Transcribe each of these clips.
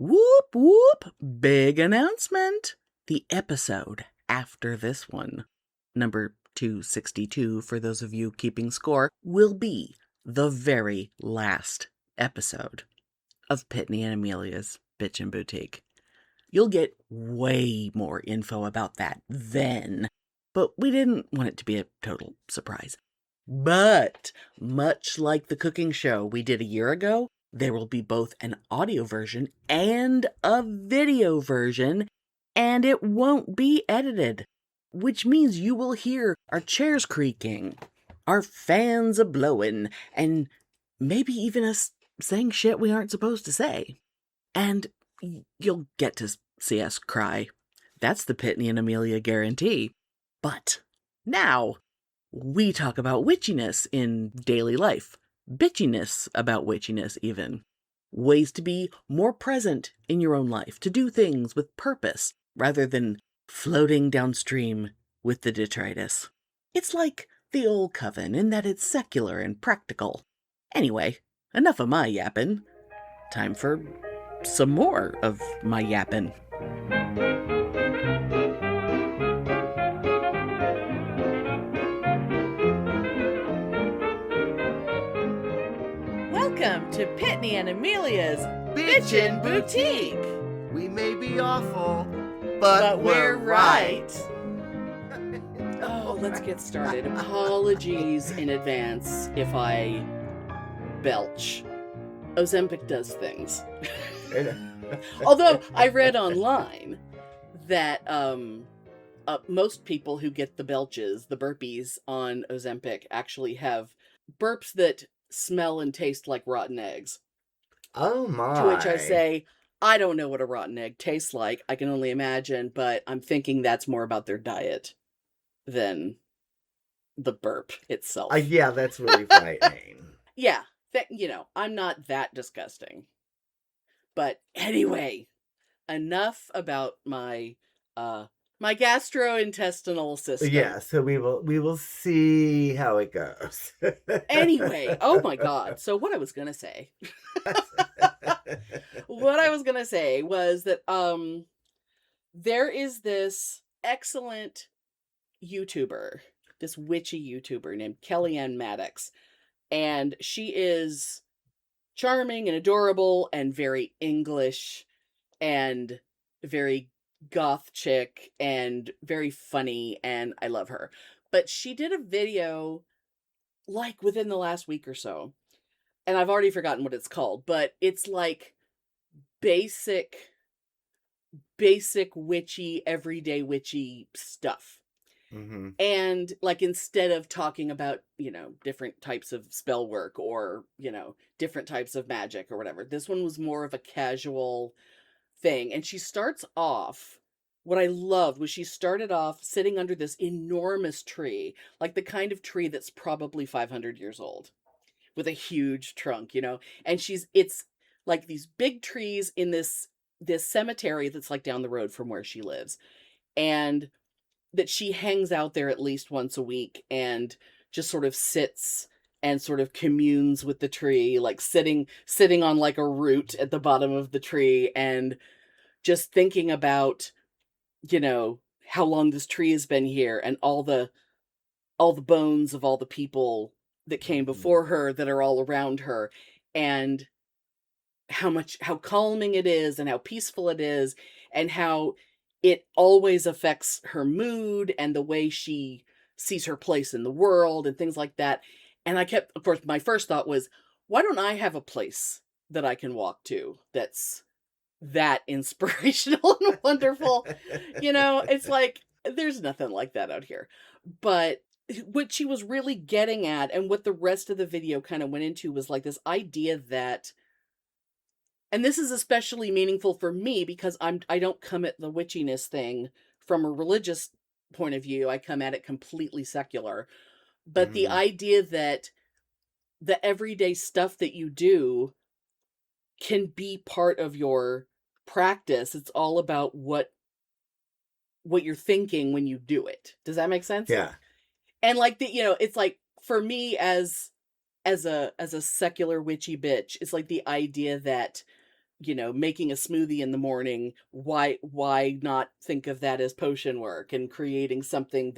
Whoop, whoop, big announcement. The episode after this one, number 262 for those of you keeping score, will be the very last episode of Pitney and Amelia's Bitchin' Boutique. You'll get way more info about that then, but we didn't want it to be a total surprise. But, much like the cooking show we did a year ago, there will be both an audio version and a video version, and it won't be edited, which means you will hear our chairs creaking, our fans a-blowing, and maybe even us saying shit we aren't supposed to say. And you'll get to see us cry. That's the Pitney and Amelia guarantee. But now, we talk about witchiness in daily life. Bitchiness about witchiness, even. Ways to be more present in your own life, to do things with purpose, rather than floating downstream with the detritus. It's like the old coven in that it's secular and practical. Anyway, enough of my yapping. Time for some more of my yapping. Welcome to Pitney and Amelia's Bitchin' Boutique. We may be awful, but we're right. Oh, let's get started. Apologies in advance if I belch. Ozempic does things. Although I read online that most people who get the belches, the burpees on Ozempic, actually have burps that smell and taste like rotten eggs. Oh my. To which I say, I don't know what a rotten egg tastes like. I can only imagine, but I'm thinking that's more about their diet than the burp itself. Yeah, that's really frightening. Yeah, I'm not that disgusting. But anyway, enough about my gastrointestinal system. Yeah, so we will see how it goes. Anyway, oh my God. So what I was going to say. What I was going to say was that there is this excellent YouTuber, this witchy YouTuber named Kellyanne Maddox, and she is charming and adorable and very English and very goth chick and very funny, and I love her. But she did a video like within the last week or so, and I've already forgotten what it's called, but it's like basic witchy, everyday witchy stuff. Mm-hmm. And like, instead of talking about, different types of spell work or, different types of magic or whatever, this one was more of a casual thing. And she starts off, what I loved was she started off sitting under this enormous tree, like the kind of tree that's probably 500 years old with a huge trunk, and it's like these big trees in this cemetery that's like down the road from where she lives. And that she hangs out there at least once a week and just sort of sits and sort of communes with the tree, like sitting on like a root at the bottom of the tree and just thinking about, how long this tree has been here and all the bones of all the people that came before her that are all around her, and how calming it is and how peaceful it is and how it always affects her mood and the way she sees her place in the world and things like that. And of course, my first thought was, why don't I have a place that I can walk to that's that inspirational and wonderful? It's like, there's nothing like that out here. But what she was really getting at, and what the rest of the video kind of went into, was like this idea that, and this is especially meaningful for me because I don't come at the witchiness thing from a religious point of view. I come at it completely secular. But the idea that the everyday stuff that you do can be part of your practice. It's all about what you're thinking when you do it. Does that make sense? Yeah. And like it's like, for me as a secular witchy bitch, it's like the idea that making a smoothie in the morning, why not think of that as potion work and creating something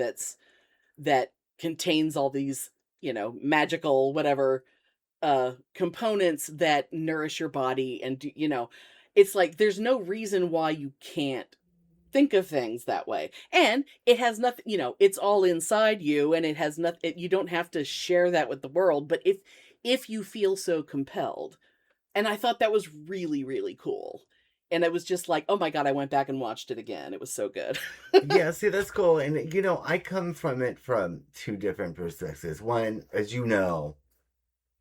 that contains all these, magical whatever components that nourish your body and it's like there's no reason why you can't think of things that way. And it has nothing, it's all inside you and it has nothing, you don't have to share that with the world, but if you feel so compelled. And I thought that was really, really cool. And it was just like, oh my God, I went back and watched it again. It was so good. Yeah, see, that's cool. And, I come from it from two different perspectives. One, as you know,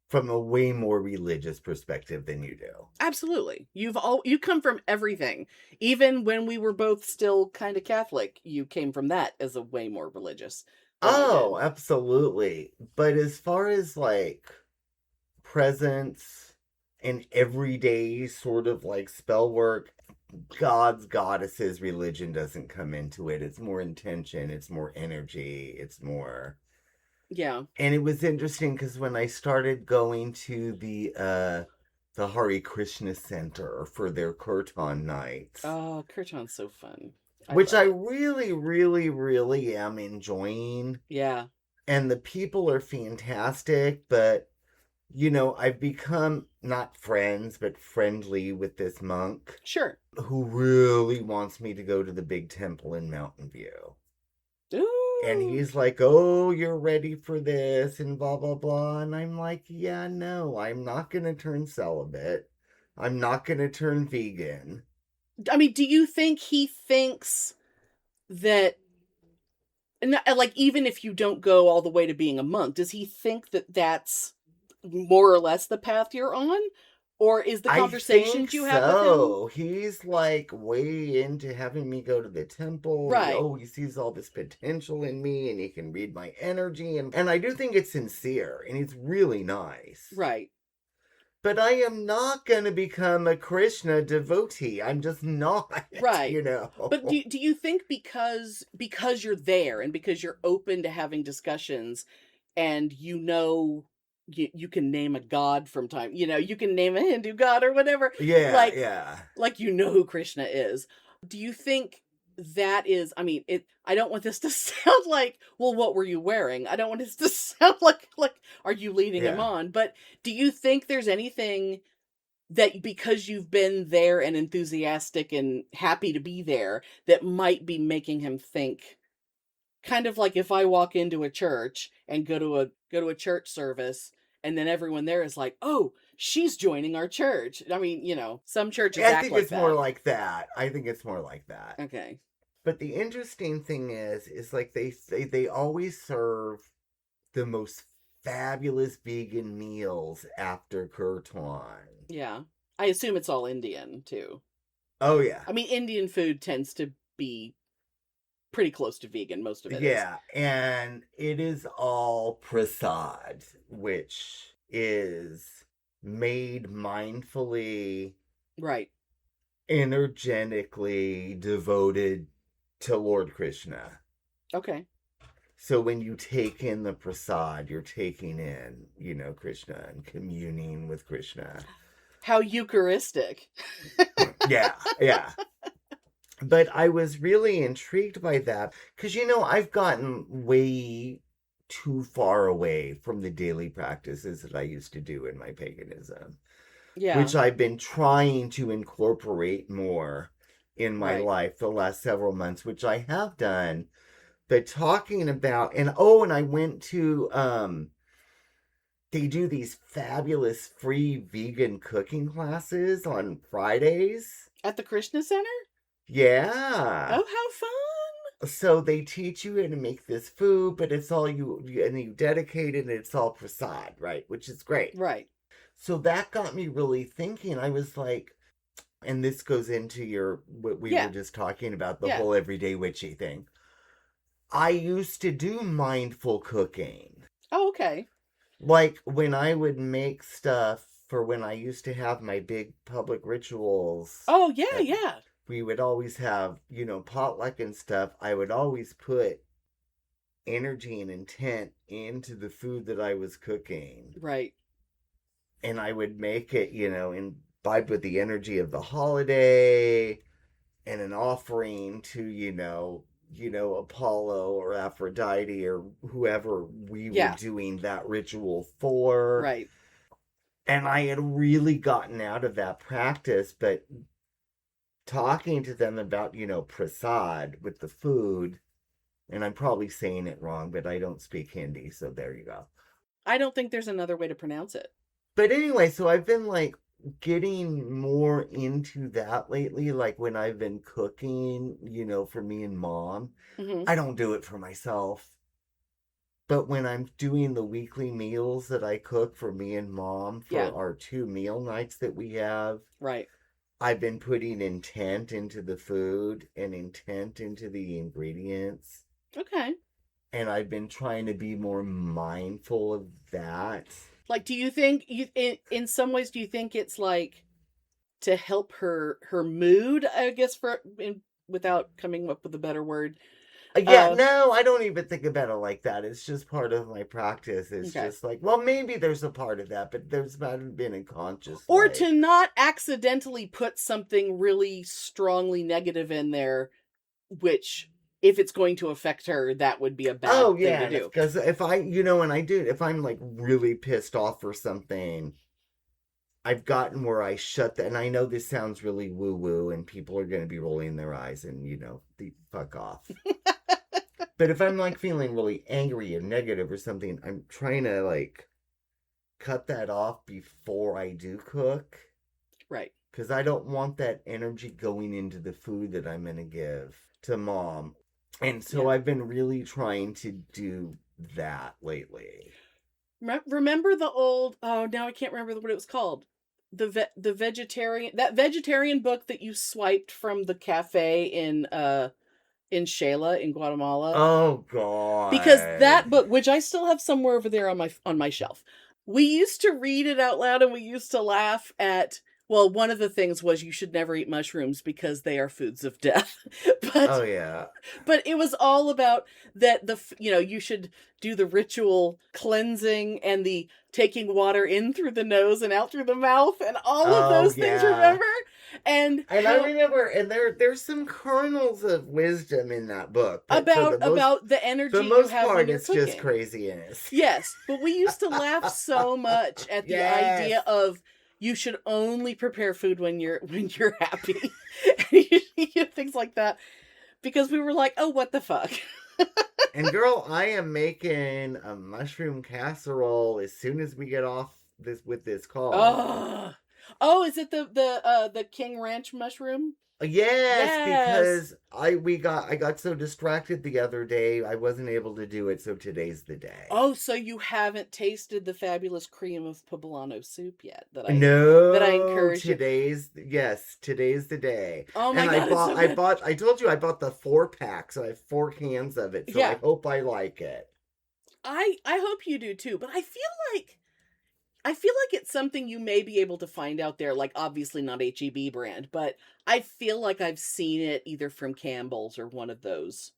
from a way more religious perspective than you do. Absolutely. You come from everything. Even when we were both still kind of Catholic, you came from that as a way more religious than I Oh, did. absolutely. But as far as like presence and everyday sort of like spell work, gods, goddesses, religion doesn't come into it. It's more intention, it's more energy, it's more. Yeah. And it was interesting because when I started going to the Hare Krishna Center for their kirtan nights, Oh, Kirtan's so fun. which love I it. really, really, really am enjoying. Yeah. And the people are fantastic, but I've become not friends, but friendly with this monk Sure. who really wants me to go to the big temple in Mountain View. And Ooh. he's like, oh, you're ready for this, and blah, blah, blah. And I'm like, yeah, no, I'm not going to turn celibate. I'm not going to turn vegan. I mean, do you think he thinks that, like, even if you don't go all the way to being a monk, does he think that that's more or less the path you're on? Or is the I think conversations you have with him? so. He's like way into having me go to the temple. Right. He sees all this potential in me and he can read my energy. And I do think it's sincere and it's really nice. Right. But I am not going to become a Krishna devotee. I'm just not, Right. But do you you think because you're there and because you're open to having discussions and you can name a god from time, you can name a Hindu god or whatever, Yeah, like yeah. who Krishna is. Do you think that is, I mean, I don't want this to sound like, well, what were you wearing? I don't want this to sound like are you leading him Yeah. on? But do you think there's anything that because you've been there and enthusiastic and happy to be there that might be making him think kind of like if I walk into a church and go to a church service and then everyone there is like, "Oh, she's joining our church." I mean, some churches I act think like it's more that. like that. I think it's more like that. Okay. But the interesting thing is like they always serve the most fabulous vegan meals after kirtan. Yeah. I assume it's all Indian too. Oh yeah. I mean, Indian food tends to be pretty close to vegan, most of it is. Yeah, and it is all prasad, which is made mindfully, Right. energetically devoted to Lord Krishna. Okay. So when you take in the prasad, you're taking in, Krishna and communing with Krishna. How Eucharistic. Yeah, yeah. But I was really intrigued by that because, I've gotten way too far away from the daily practices that I used to do in my paganism, Yeah. which I've been trying to incorporate more in my Right. life the last several months, which I have done. But talking about, and I went to, they do these fabulous free vegan cooking classes on Fridays. At the Krishna Center? Yeah. Oh, how fun. So they teach you how to make this food, but it's all and you dedicate it, and it's all prasad, right? Which is great. Right. So that got me really thinking. I was like, and this goes into what we were Yeah. just talking about, the Yeah. whole everyday witchy thing. I used to do mindful cooking. Oh, okay. Like when I would make stuff for when I used to have my big public rituals. Oh, yeah, yeah. We would always have, potluck and stuff. I would always put energy and intent into the food that I was cooking. Right. And I would make it, in vibe with the energy of the holiday and an offering to, Apollo or Aphrodite or whoever we were Yeah. doing that ritual for. Right. And I had really gotten out of that practice, but talking to them about, prasad with the food, and I'm probably saying it wrong, but I don't speak Hindi, so there you go. I don't think there's another way to pronounce it. But anyway, so I've been like getting more into that lately, like when I've been cooking, for me and Mom. Mm-hmm. I don't do it for myself. But when I'm doing the weekly meals that I cook for me and Mom for our 2 meal nights that we have, right, I've been putting intent into the food and intent into the ingredients. Okay. And I've been trying to be more mindful of that. Like, do you think in some ways, do you think it's like to help her mood, I guess, without coming up with a better word? No, I don't even think about it like that. It's just part of my practice. It's just like, well, maybe there's a part of that, but there's not been a conscious. Or to not accidentally put something really strongly negative in there, which, if it's going to affect her, that would be a bad thing to do. Because if if I'm like really pissed off or something, I've gotten where I shut that. And I know this sounds really woo-woo and people are going to be rolling their eyes and, fuck off. But if I'm like feeling really angry or negative or something, I'm trying to like cut that off before I do cook. Right. Because I don't want that energy going into the food that I'm going to give to Mom. And so I've been really trying to do that lately. Remember the old, now I can't remember what it was called. The vegetarian book that you swiped from the cafe in Shayla in Guatemala. Oh God. Because that book, which I still have somewhere over there on my shelf. We used to read it out loud and we used to laugh at, well, one of the things was you should never eat mushrooms because they are foods of death. Oh yeah. But it was all about that you should do the ritual cleansing and the taking water in through the nose and out through the mouth and all of those things, remember? And I remember, and there's some kernels of wisdom in that book. About the energy you have when you're cooking. Just craziness. Yes, but we used to laugh so much at the idea of you should only prepare food when you're happy. Things like that. Because we were like, oh, what the fuck? And girl, I am making a mushroom casserole as soon as we get off this call. Oh, is it the King Ranch mushroom? Yes, because I got so distracted the other day, I wasn't able to do it, so today's the day. Oh, so you haven't tasted the fabulous cream of poblano soup yet that I encourage today's the day. Oh my God. I told you I bought the 4-pack, so I have 4 cans of it, so I hope I like it. I hope you do too, but I feel like it's something you may be able to find out there, like obviously not H-E-B brand, but I feel like I've seen it either from Campbell's or one of those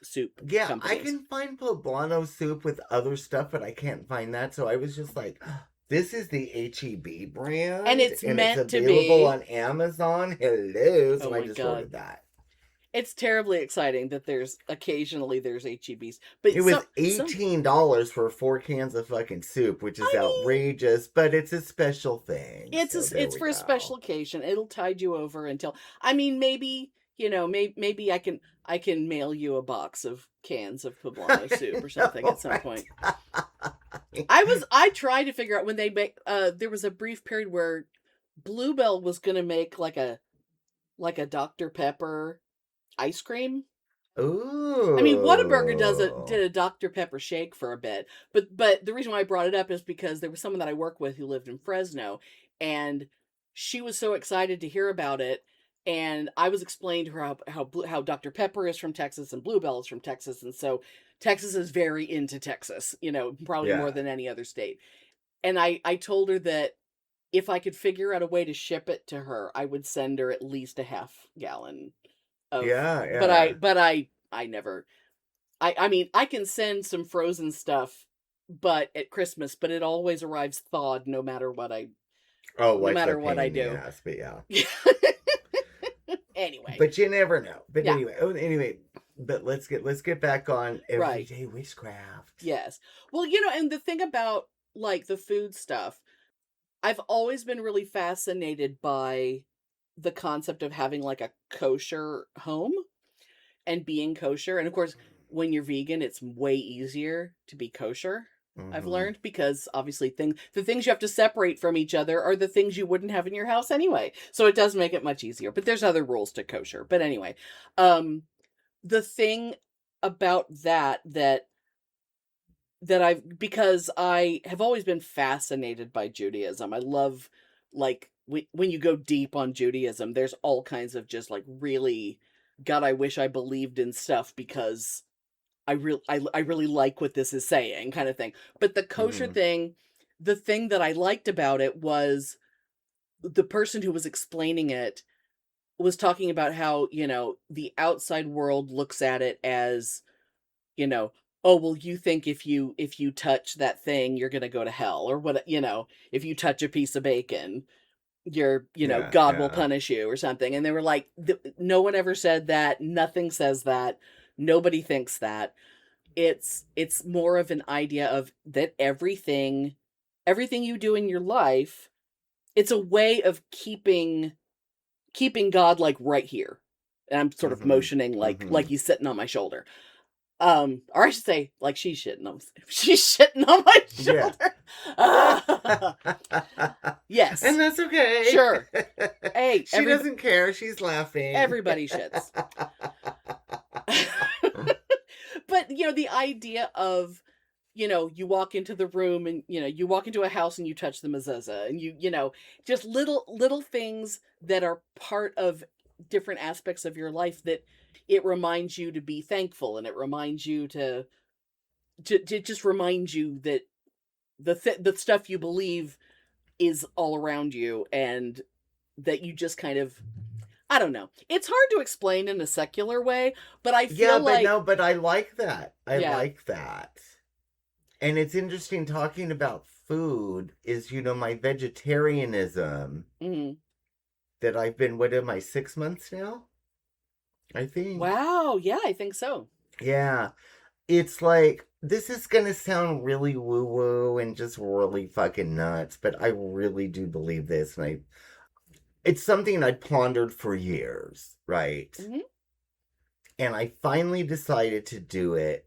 soup companies. I can find poblano soup with other stuff, but I can't find that, so I was just like, this is the H-E-B brand, and it's meant to be available on Amazon. Hello, so I just ordered that. It's terribly exciting that there's H-E-Bs. But it was $18 for 4 cans of fucking soup, which is outrageous, but it's a special thing. It's for a special occasion. It'll tide you over until, maybe, maybe I can mail you a box of cans of poblano soup or something at some point. I tried to figure out when they make, there was a brief period where Bluebell was going to make like a Dr. Pepper ice cream. Ooh. Whataburger did a Dr. Pepper shake for a bit. But the reason why I brought it up is because there was someone that I work with who lived in Fresno, and she was so excited to hear about it. And I was explaining to her how Dr. Pepper is from Texas and Bluebell is from Texas. And so Texas is very into Texas, probably more than any other state. And I told her that if I could figure out a way to ship it to her, I would send her at least a half gallon. But I never. I can send some frozen stuff, but at Christmas, but it always arrives thawed no matter what I Oh, no like matter the what pain I in the do. ass, but yeah. Anyway. But you never know. But Yeah. anyway, but let's get back on Right. everyday witchcraft. Yes. Well, and the thing about like the food stuff, I've always been really fascinated by the concept of having like a kosher home and being kosher. And of course, when you're vegan, it's way easier to be kosher. I've Mm-hmm. learned, because obviously the things you have to separate from each other are the things you wouldn't have in your house anyway. So it does make it much easier. But there's other rules to kosher. But anyway, the thing about because I have always been fascinated by Judaism. I love, like, when you go deep on Judaism, there's all kinds of just like really, God, I wish I believed in stuff because I really like what this is saying, kind of thing. But the kosher Mm-hmm. thing, the thing that I liked about it was the person who was explaining it was talking about how, the outside world looks at it as, you know, oh, well, you think if you touch that thing, you're going to go to hell, or what, if you touch a piece of bacon, Yeah, God will yeah. punish you or something. And they were like, no one ever said that. Nothing says that. Nobody thinks that. It's more of an idea of that everything you do in your life, it's a way of keeping God like right here. And I'm sort of Mm-hmm. motioning like Mm-hmm. he's sitting on my shoulder. Or I should say, like she's shitting on my Yeah. shoulder. Ah, yes, And that's okay. sure. Hey, She doesn't care. She's laughing. everybody shits. But the idea of, you walk into the room and you walk into a house and you touch the mezuzah, and just little things that are part of different aspects of your life, that it reminds you to be thankful, and it reminds you to just remind you that the stuff you believe is all around you, and that you just kind of, I don't know. It's hard to explain in a secular way, but I Yeah, feel like, but I like that. I yeah. like that. And it's interesting talking about food is, my vegetarianism Mhm. that I've been, what am I, 6 months now? I think. Wow, yeah, I think so. Yeah. It's like, this is going to sound really woo woo and just really fucking nuts, but I really do believe this. And it's something I'd pondered for years, right? Mhm. And I finally decided to do it.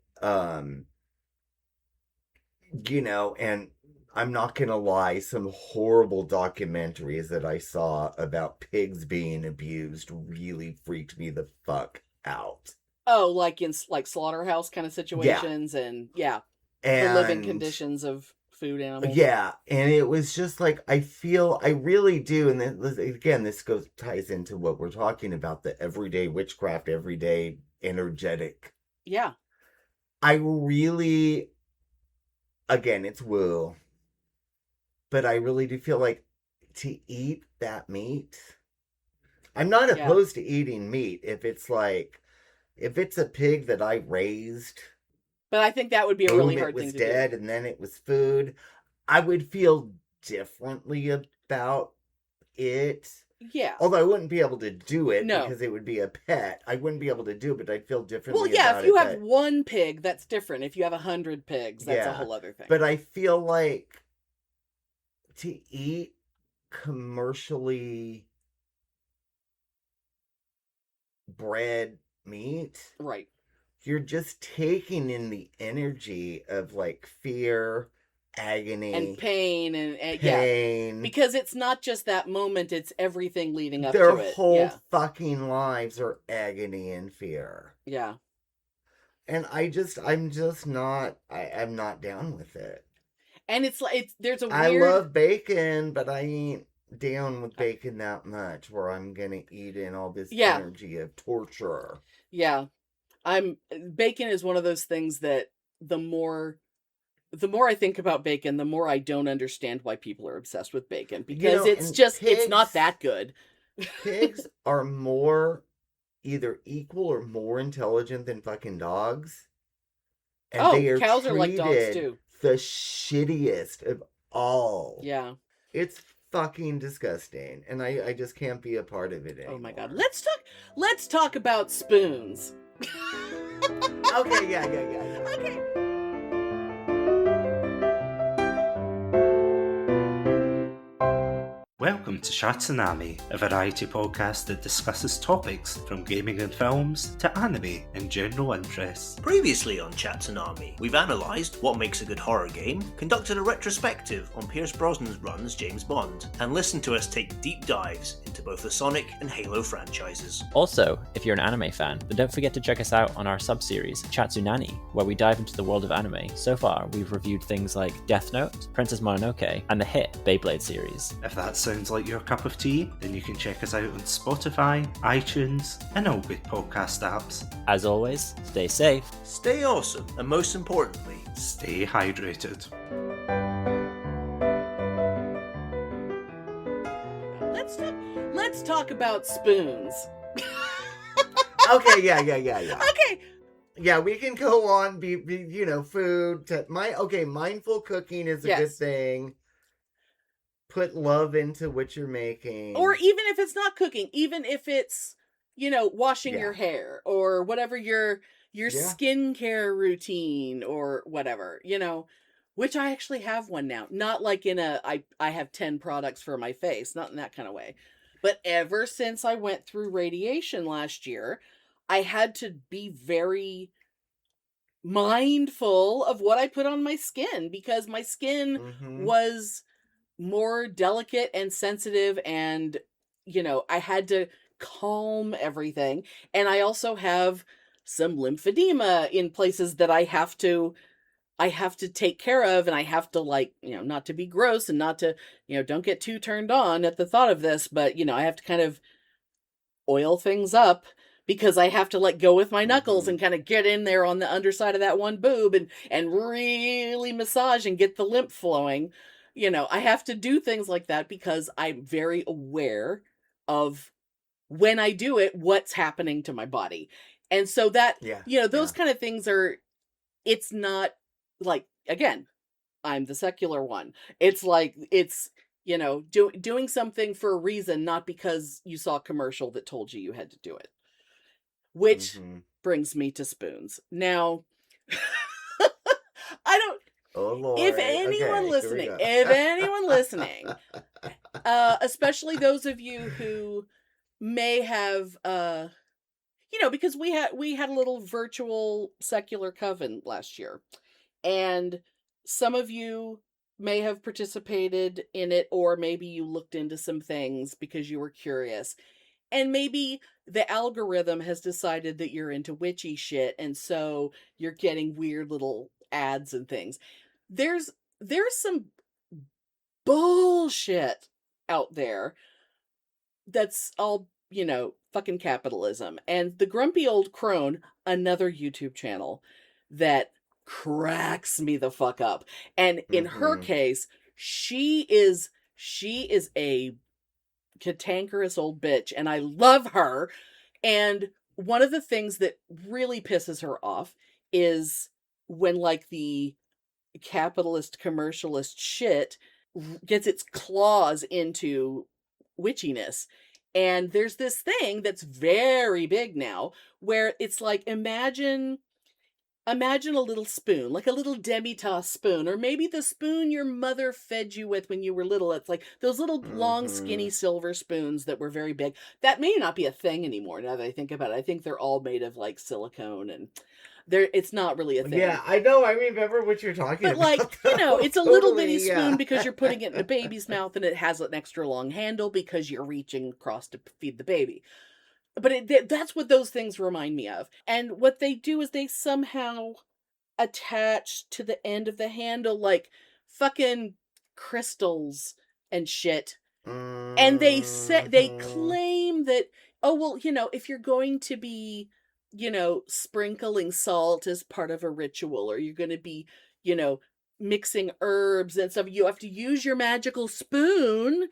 And I'm not gonna lie, some horrible documentaries that I saw about pigs being abused really freaked me the fuck out. Oh, like in like slaughterhouse kind of Yeah. situations, and yeah, the living And conditions of food animals. yeah, and it was just like I really do, and then again, this ties into what we're talking about, the everyday witchcraft, everyday energetic. Yeah. I really, again, it's woo, but I really do feel like to eat that meat. I'm not Yeah. opposed to eating meat if it's a pig that I raised, But I think that would be a really boom, it hard was thing to do. dead and then it was food. I would feel differently about it. Yeah. Although I wouldn't be able to do it No. because it would be a pet. I wouldn't be able to do it, but I'd feel Well, differently yeah, about if you it. have one pig, that's different. If you have 100 pigs, that's a Yeah. whole other thing. But I feel like to eat commercially bred meat, Right. you're just taking in the energy of like fear, agony, And pain, and yeah. pain. Because it's not just that moment, it's everything leading up Their to it. whole Yeah. fucking lives are agony and fear. Yeah. And I'm not down with it. And it's like, there's a I weird. love bacon, but I ain't down with bacon that much where I'm gonna eat in all this Yeah. energy of torture. Yeah. Bacon is one of those things that the more I think about bacon, the more I don't understand why people are obsessed with bacon, because it's just, it's not that good. Pigs are more either equal or more intelligent than fucking dogs. And they are cows are like dogs treated too. the shittiest of all. Yeah. It's fucking disgusting. And I just can't be a part of it anymore. Oh my god. Let's talk about spoons. Okay, yeah. Okay. Welcome to Shatsunami, a variety podcast that discusses topics from gaming and films to anime and general interests. Previously on Chatsunami, we've analysed what makes a good horror game, conducted a retrospective on Pierce Brosnan's run as James Bond, and listened to us take deep dives into both the Sonic and Halo franchises. Also, if you're an anime fan, then don't forget to check us out on our sub-series, Chatsunani, where we dive into the world of anime. So far, we've reviewed things like Death Note, Princess Mononoke, and the hit Beyblade series. If that sounds like your cup of tea, then you can check us out on Spotify, iTunes, and all good podcast apps. As always, stay safe, Stay awesome, and most importantly, Stay hydrated. Let's talk about spoons. Okay, yeah. Okay. Yeah, we can go on, food. Mindful cooking is a good thing. Put love into what you're making. Or even if it's not cooking, even if it's, washing your hair or whatever your skincare routine or whatever, which I actually have one now. Not like I have 10 products for my face, not in that kind of way. But ever since I went through radiation last year, I had to be very mindful of what I put on my skin because my skin was more delicate and sensitive, and I had to calm everything. And I also have some lymphedema in places that I have to take care of, and I have to not to be gross and not to don't get too turned on at the thought of this, but I have to kind of oil things up because I have to go with my knuckles and kind of get in there on the underside of that one boob and really massage and get the lymph flowing. I have to do things like that because I'm very aware of when I do it, what's happening to my body. And so that, those kind of things it's not again, I'm the secular one. It's doing something for a reason, not because you saw a commercial that told you had to do it. Which brings me to spoons. Now, I don't... Oh Lord. If anyone listening, especially those of you who may have, because we had a little virtual secular coven last year, and some of you may have participated in it, or maybe you looked into some things because you were curious, and maybe the algorithm has decided that you're into witchy shit, and so you're getting weird little ads and things. There's some bullshit out there that's all, fucking capitalism. And the Grumpy Old Crone, another YouTube channel that cracks me the fuck up. And in her case, she is a cantankerous old bitch, and I love her. And one of the things that really pisses her off is when the capitalist commercialist shit gets its claws into witchiness. And there's this thing that's very big now where it's imagine a little spoon, like a little demi-tasse spoon, or maybe the spoon your mother fed you with when you were little. It's those little long skinny silver spoons that were very big. That may not be a thing anymore now that I think about it. I think they're all made of silicone, and it's not really a thing. Yeah, I know. I remember what you're talking about. But it's a little bitty spoon because you're putting it in a baby's mouth, and it has an extra long handle because you're reaching across to feed the baby. But that's what those things remind me of. And what they do is they somehow attach to the end of the handle fucking crystals and shit. And they claim that, if you're going to be sprinkling salt as part of a ritual, or you're going to be, mixing herbs and stuff, you have to use your magical spoon.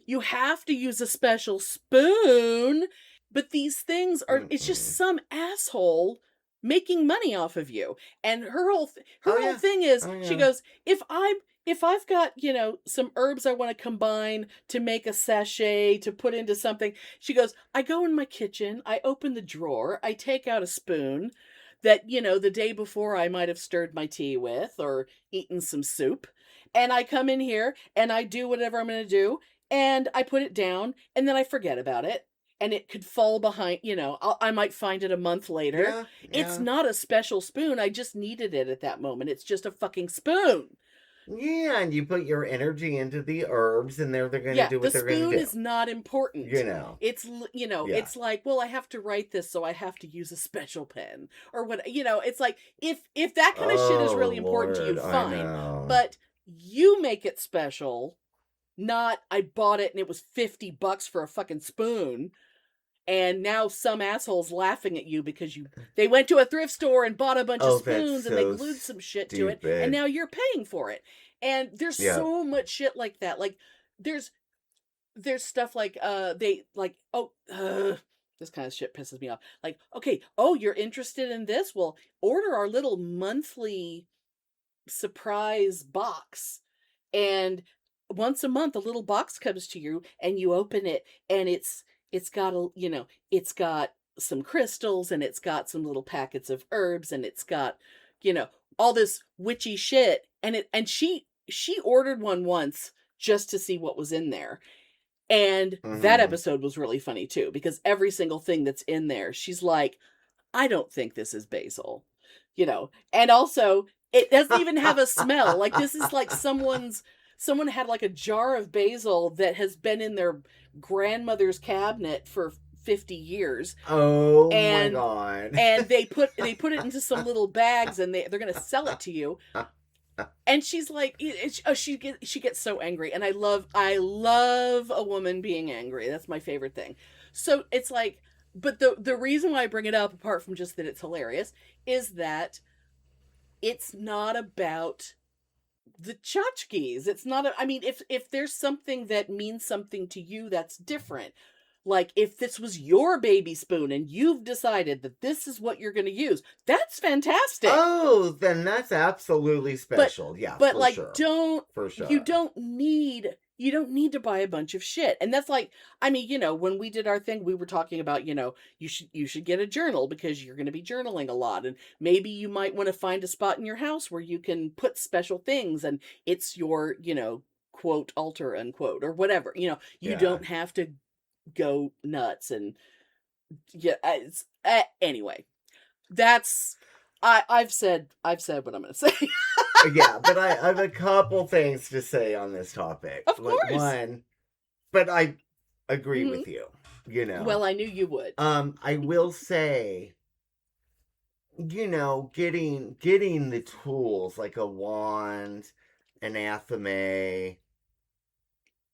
You have to use a special spoon. But these things it's just some asshole making money off of you. And her whole thing is, she goes, if I'm if I've got, some herbs I want to combine to make a sachet to put into something, she goes, I go in my kitchen, I open the drawer, I take out a spoon that, the day before I might have stirred my tea with or eaten some soup. And I come in here and I do whatever I'm going to do and I put it down and then I forget about it. And it could fall behind, I might find it a month later. Yeah, It's yeah. not a special spoon. I just needed it at that moment. It's just a fucking spoon. Yeah, and you put your energy into the herbs, and they're going to do what they're going to do. The spoon is not important. It's, it's like, well, I have to write this, so I have to use a special pen. Or what, it's like, if that kind of shit is really important to you, fine. But you make it special, not I bought it and it was $50 for a fucking spoon. And now some asshole's laughing at you because they went to a thrift store and bought a bunch of spoons and they glued some shit to it, and now you're paying for it. And there's so much shit like that. Like there's stuff like this kind of shit pisses me off. Like, okay, you're interested in this? Well, order our little monthly surprise box, and once a month a little box comes to you and you open it and it's got it's got some crystals and it's got some little packets of herbs and it's got, all this witchy shit. And she ordered one once just to see what was in there. And that episode was really funny too, because every single thing that's in there, she's like, I don't think this is basil, and also it doesn't even have a smell. Like this is like someone had like a jar of basil that has been in their grandmother's cabinet for 50 years. Oh my God. And they put it into some little bags and they're going to sell it to you. And she's like, she gets so angry. And I love a woman being angry. That's my favorite thing. So it's like, but the reason why I bring it up, apart from just that it's hilarious, is that it's not about the tchotchkes. It's not if there's something that means something to you, that's different. Like if this was your baby spoon and you've decided that this is what you're going to use, that's fantastic. Oh, then that's absolutely special. But for like, sure. For sure. You don't need to buy a bunch of shit. And that's like, when we did our thing, we were talking about, you should get a journal because you're going to be journaling a lot. And maybe you might want to find a spot in your house where you can put special things and it's your, quote, altar, unquote, or whatever. You don't have to go nuts. And anyway, that's, I've said what I'm going to say. Yeah, but I have a couple things to say on this topic. Of course. One, but I agree with you, Well, I knew you would. I will say, getting the tools like a wand, an athame,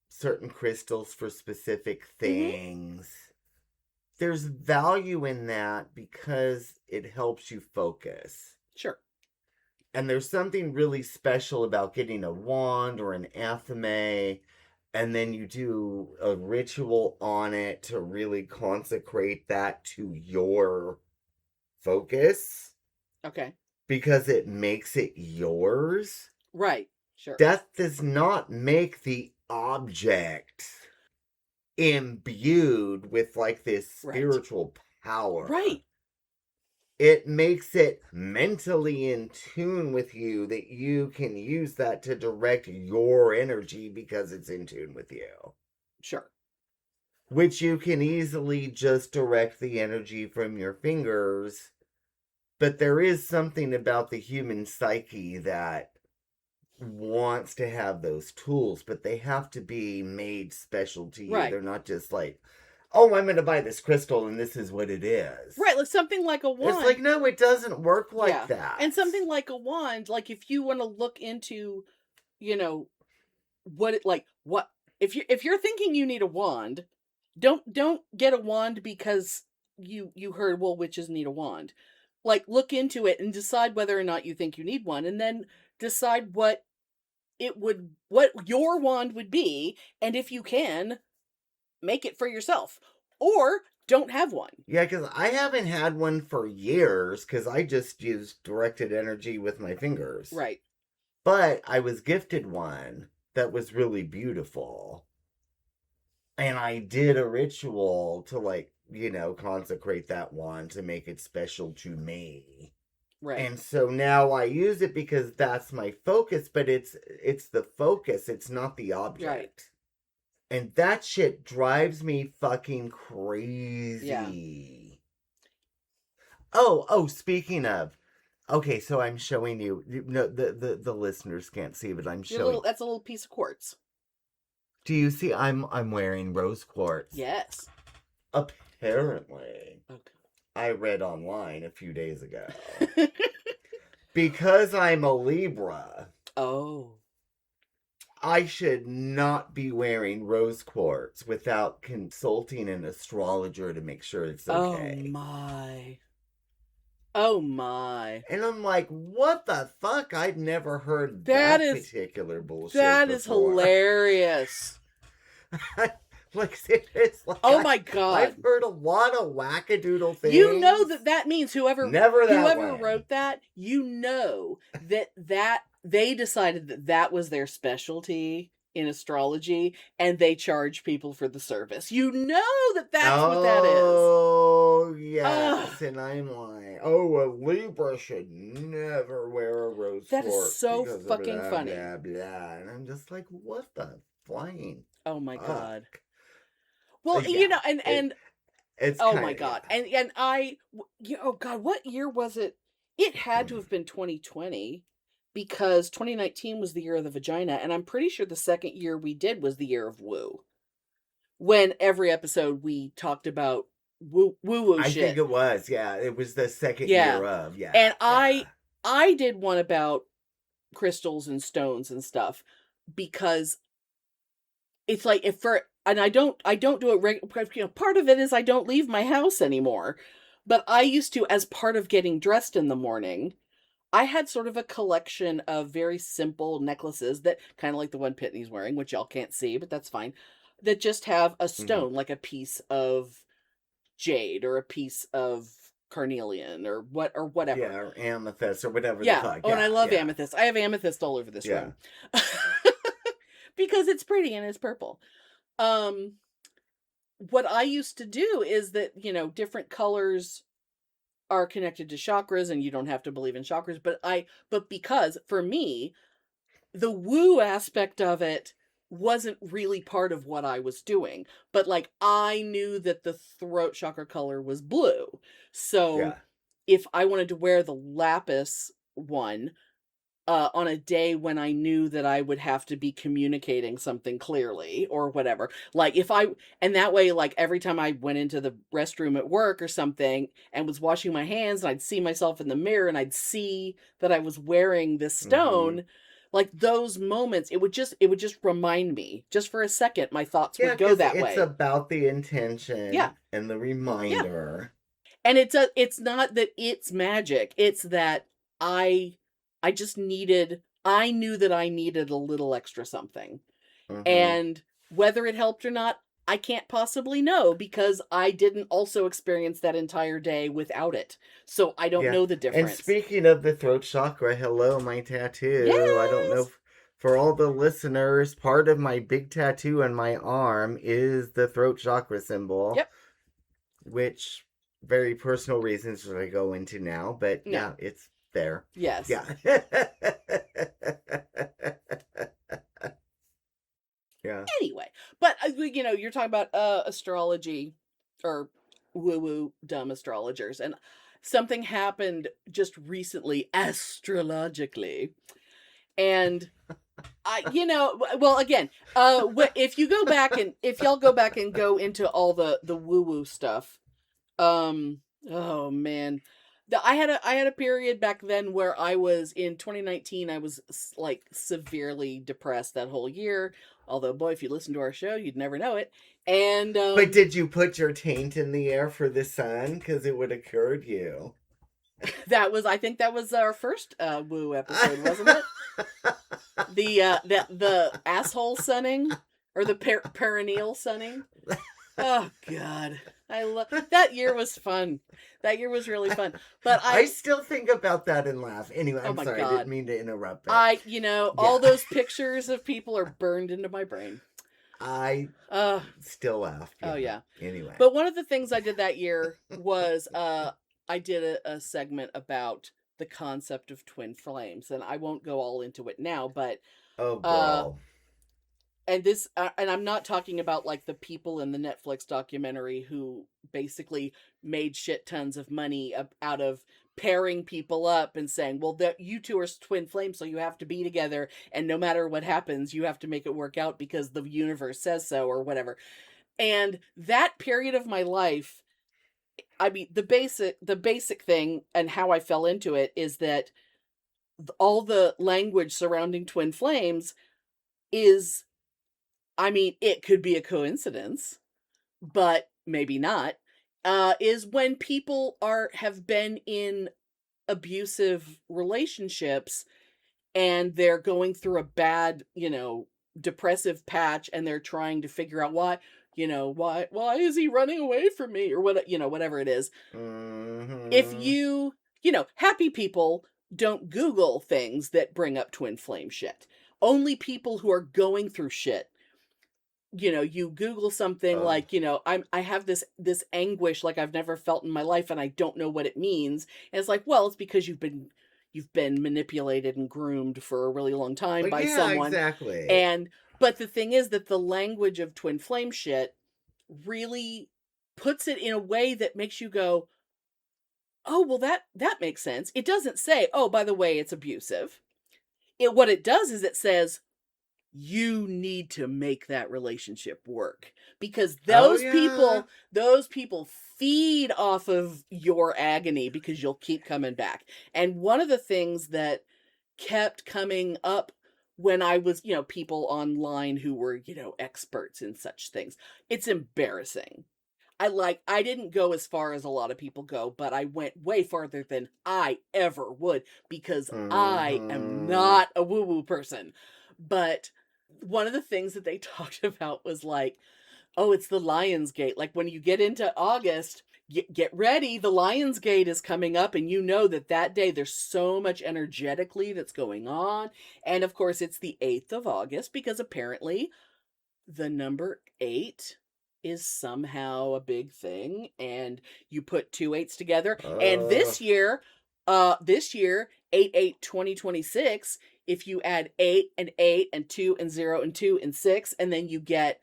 certain crystals for specific things. There's value in that because it helps you focus. Sure. And there's something really special about getting a wand or an athame, and then you do a ritual on it to really consecrate that to your focus. Okay. Because it makes it yours. Right. Sure. That does not make the object imbued with like this spiritual power. Right. It makes it mentally in tune with you that you can use that to direct your energy because it's in tune with you. Sure. Which you can easily just direct the energy from your fingers. But there is something about the human psyche that wants to have those tools, but they have to be made special to you. Right. They're not just like, oh, I'm going to buy this crystal and this is what it is. Right, like something like a wand. It's like, no, it doesn't work like that. And something like a wand, like if you want to look into, if you're thinking you need a wand, don't get a wand because you heard, well, witches need a wand. Like, look into it and decide whether or not you think you need one, and then decide what your wand would be, and if you can, make it for yourself. Or don't have one. Yeah, because I haven't had one for years, because I just use directed energy with my fingers. Right. But I was gifted one that was really beautiful. And I did a ritual to, like, you know, consecrate that wand to make it special to me. Right. And so now I use it because that's my focus, but it's the focus, it's not the object. Right. And that shit drives me fucking crazy. Yeah. Oh, speaking of, okay, so I'm showing you, no, the listeners can't see, but I'm showing. That's a little piece of quartz. Do you see? I'm wearing rose quartz. Yes. Apparently. Okay. I read online a few days ago. Because I'm a Libra. Oh. I should not be wearing rose quartz without consulting an astrologer to make sure it's okay. Oh my. Oh my. And I'm like, what the fuck? I'd never heard That that is- particular bullshit That is before. hilarious. Like, serious. Like, Oh my god. I've heard a lot of wackadoodle things. You know that means whoever way. wrote that, you know that they decided that was their specialty in astrology, and they charge people for the service. You know that's what that is. Oh, yes. And I'm like, a Libra should never wear a rose That is quartz so because of fucking blah, funny. Blah, blah. And I'm just like, what the flying? Oh my god. fuck? Well, Yeah, you know, and It's oh kinda, my god. yeah. And oh god, what year was it? It had to have been 2020 because 2019 was the year of the vagina, and I'm pretty sure the second year we did was the year of woo. When every episode we talked about woo I shit. think it was, yeah. It was the second Yeah. year of, yeah. And yeah. I did one about crystals and stones and stuff because it's like and I don't do it part of it is I don't leave my house anymore. But I used to, as part of getting dressed in the morning, I had sort of a collection of very simple necklaces that kind of like the one Pitney's wearing, which y'all can't see, but that's fine. That just have a stone, like a piece of jade or a piece of carnelian or whatever. Yeah, or amethyst or whatever Yeah. the fuck. Oh, and I love yeah. amethyst. I have amethyst all over this Yeah. room. Because it's pretty and it's purple. What I used to do is that, you know, different colors are connected to chakras, and you don't have to believe in chakras, but because for me, the woo aspect of it wasn't really part of what I was doing. But like, I knew that the throat chakra color was blue. So Yeah. if I wanted to wear the lapis one, on a day when I knew that I would have to be communicating something clearly or whatever. Like and that way, like every time I went into the restroom at work or something and was washing my hands and I'd see myself in the mirror and I'd see that I was wearing this stone, like those moments, it would just remind me just for a second, my thoughts would go 'cause that way. It's about the intention Yeah. and the reminder. And it's not that it's magic. It's that I knew that I needed a little extra something. And whether it helped or not, I can't possibly know because I didn't also experience that entire day without it. So I don't know the difference. And speaking of the throat chakra, hello, my tattoo. I don't know for all the listeners, part of my big tattoo on my arm is the throat chakra symbol. Yep. Which very personal reasons that I go into now, but yeah, it's there. Yes. Yeah. Yeah. Anyway, but you know, you're talking about astrology or woo-woo dumb astrologers, and something happened just recently astrologically, and you know, well, again, if y'all go back and go into all the woo-woo stuff, oh man. I had a period back then where I was in 2019. I was like severely depressed that whole year. Although, boy, if you listen to our show, you'd never know it. And but did you put your taint in the air for the sun? Because it would have cured you. I think that was our first woo episode, wasn't it? The asshole sunning or the perineal sunning. Oh God. I love that year was fun. That year was really fun. But I still think about that and laugh. Anyway, Oh I'm my sorry, I God. didn't mean to interrupt. But all Yeah. those pictures of people are burned into my brain. I Uh, still laugh. oh yeah. Anyway. But one of the things I did that year was I did a segment about the concept of twin flames, and I won't go all into it now, but Oh, uh girl. and this and I'm not talking about like the people in the Netflix documentary who basically made shit tons of money out of pairing people up and saying, well, that you two are twin flames, so you have to be together, and no matter what happens you have to make it work out because the universe says so, or whatever. And that period of my life, I mean, the basic thing and how I fell into it is that all the language surrounding twin flames is, I mean, it could be a coincidence, but maybe not, is when people have been in abusive relationships and they're going through a bad, depressive patch, and they're trying to figure out why is he running away from me, or whatever it is. If happy people don't Google things that bring up twin flame shit. Only people who are going through shit, you Google something like, I have this anguish like I've never felt in my life, and I don't know what it means. And it's like, well, it's because you've been manipulated and groomed for a really long time by someone. Exactly. But the thing is that the language of twin flame shit really puts it in a way that makes you go, oh, well, that makes sense. It doesn't say, oh, by the way, it's abusive. What it does is it says, you need to make that relationship work, because those people feed off of your agony, because you'll keep coming back. And one of the things that kept coming up when I was, people online who were, experts in such things, it's embarrassing. I didn't go as far as a lot of people go, but I went way farther than I ever would, because I am not a woo-woo person. But one of the things that they talked about was like, oh, it's the Lion's Gate. Like, when you get into August, get ready. The Lion's Gate is coming up, and that day there's so much energetically that's going on. And of course, it's the 8th of August, because apparently the number 8 is somehow a big thing, and you put 2 8s together. And this year, 8/8/2026, if you add 8 and 8 and 2 and 0 and 2 and 6, and then you get,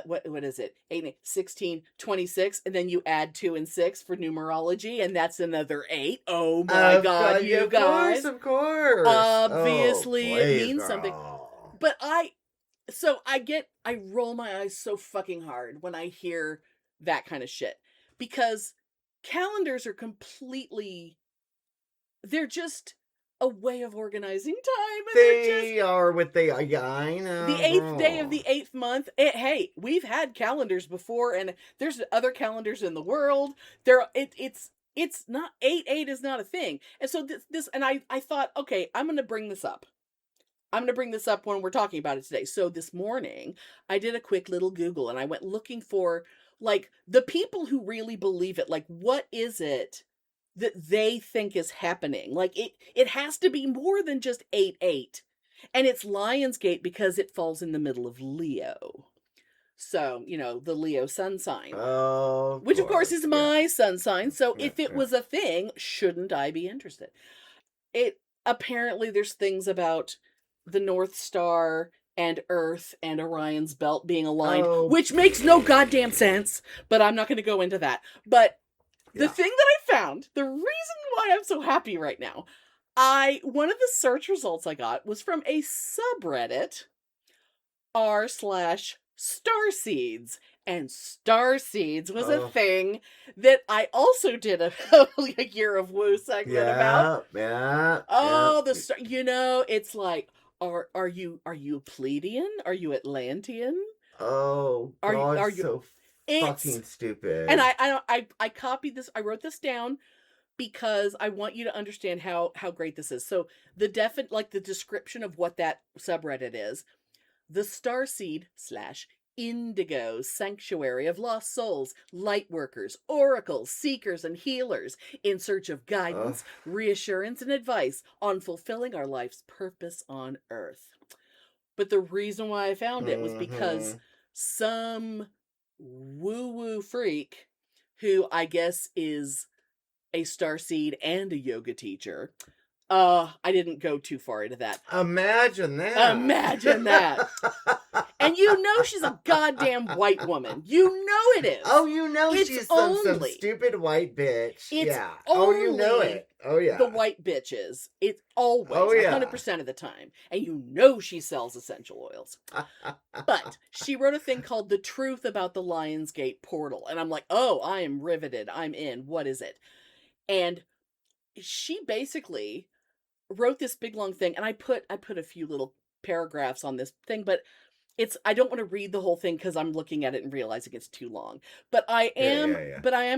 what is it? 8 and 8, 16, 26, and then you add 2 and 6 for numerology, and that's another 8. Oh my God, you guys. Of course. Obviously, it means girl. something. But I roll my eyes so fucking hard when I hear that kind of shit, because calendars are they're just a way of organizing time. And they are what they are. Yeah, I know. The 8th day of the 8th month. Hey, we've had calendars before, and there's other calendars in the world. It's not 8/8 is not a thing. And so this and I thought, okay, I'm going to bring this up. When we're talking about it today. So this morning, I did a quick little Google, and I went looking for, like, the people who really believe it. Like, what is it that they think is happening? Like, it has to be more than just 8/8. And it's Lionsgate because it falls in the middle of Leo. So, the Leo sun sign. Oh, which, of course, is my sun sign. So if it was a thing, shouldn't I be interested? Apparently, there's things about the North Star and Earth and Orion's belt being aligned, which makes no goddamn sense, but I'm not going to go into that. But the thing that I found, the reason why I'm so happy right now, one of the search results I got was from a subreddit, r/starseeds. And starseeds was a thing that I also did a year of woo segment about. It's like, are you Pleiadian? Are you Atlantean? Oh, God, are you so fucking stupid? And I copied this. I wrote this down because I want you to understand how great this is. So the description of what that subreddit is: the starseed indigo sanctuary of lost souls, light workers, oracles, seekers, and healers in search of guidance, reassurance, and advice on fulfilling our life's purpose on Earth. But the reason why I found it was because some woo-woo freak, who I guess is a starseed and a yoga teacher, I didn't go too far into that. Imagine that. Imagine that. And you know she's a goddamn white woman. You know it is. Oh, you know It's she's some only- stupid white bitch. It's Yeah. Oh, you know only it. Oh, yeah. The white bitches. It's always, Oh, yeah. 100% of the time. And you know she sells essential oils. But she wrote a thing called The Truth About the Lionsgate Portal. And I'm like, oh, I am riveted. I'm in. What is it? And she basically wrote this big long thing. And I put a few little paragraphs on this thing, but I don't want to read the whole thing because I'm looking at it and realizing it's too long. But I am